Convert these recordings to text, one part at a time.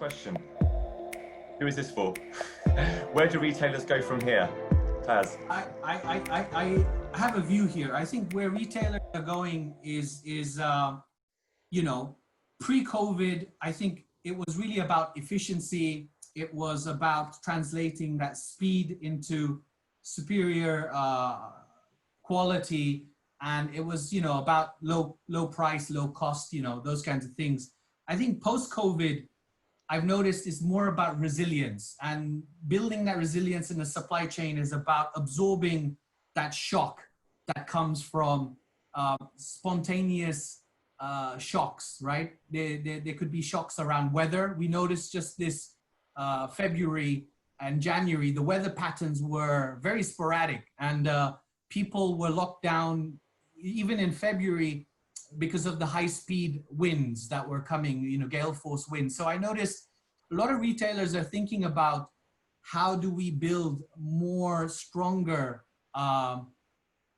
question. Who is this for? Where do retailers go from here? Taz. I have a view here. I think where retailers are going is you know, pre-COVID, I think it was really about efficiency. It was about translating that speed into superior quality. And it was, you know, about low price, low cost, you know, those kinds of things. I think post-COVID, I've noticed is more about resilience, and building that resilience in the supply chain is about absorbing that shock that comes from spontaneous shocks, right? There could be shocks around weather. We noticed just this February and January, the weather patterns were very sporadic, and people were locked down even in February because of the high-speed winds that were coming, you know, gale force winds. So I noticed a lot of retailers are thinking about how do we build more stronger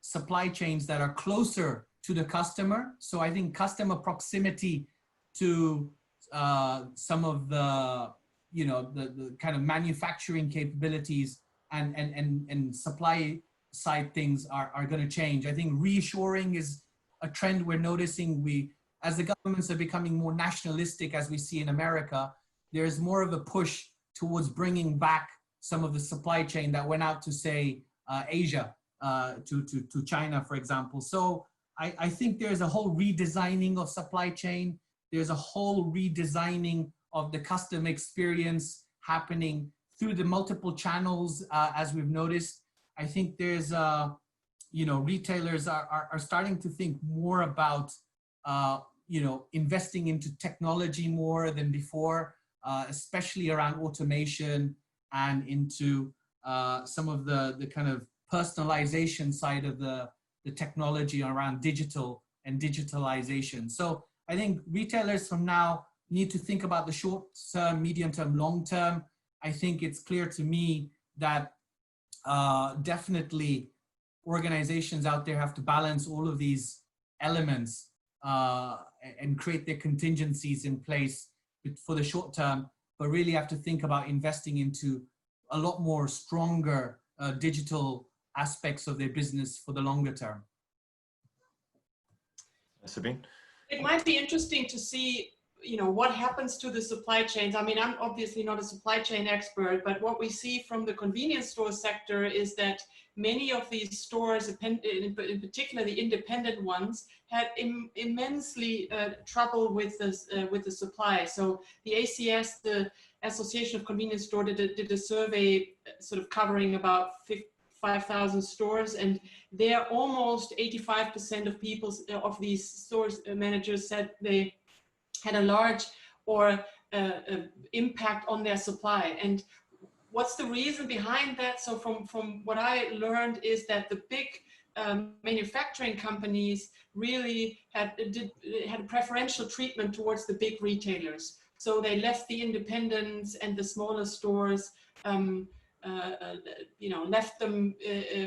supply chains that are closer to the customer. So I think customer proximity to some of the, you know, the kind of manufacturing capabilities and supply side things are going to change. I think reshoring is a trend we're noticing. As the governments are becoming more nationalistic, as we see in America, there's more of a push towards bringing back some of the supply chain that went out to, say, Asia, to China, for example. So I think there's a whole redesigning of supply chain. There's a whole redesigning of the customer experience happening through the multiple channels, as we've noticed. I think there's you know, retailers are starting to think more about, you know, investing into technology more than before, especially around automation and into some of the kind of personalization side of the technology around digital and digitalization. So I think retailers from now need to think about the short term, medium term, long term. I think it's clear to me that definitely organizations out there have to balance all of these elements and create their contingencies in place for the short term, but really have to think about investing into a lot more stronger digital aspects of their business for the longer term. Sabine? It might be interesting to see, you know, what happens to the supply chains. I mean, I'm obviously not a supply chain expert, but what we see from the convenience store sector is that many of these stores, in particular the independent ones, had immensely trouble with the supply. So the ACS, the Association of Convenience Store, did a survey sort of covering about 5,000 stores, and there almost 85% of people of these stores managers said they had a large or impact on their supply. And what's the reason behind that? So from what I learned is that the big manufacturing companies really had a preferential treatment towards the big retailers. So they left the independents and the smaller stores, you know, left them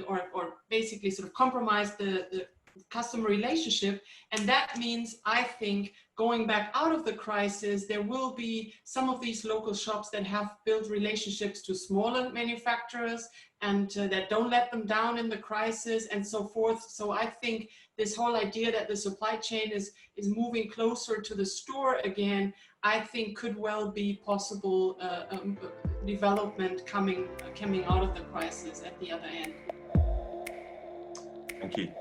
or basically sort of compromised the customer relationship. And that means, I think, going back out of the crisis, there will be some of these local shops that have built relationships to smaller manufacturers and that don't let them down in the crisis and so forth. So I think this whole idea that the supply chain is moving closer to the store again, I think could well be possible development coming out of the crisis at the other end. Thank you.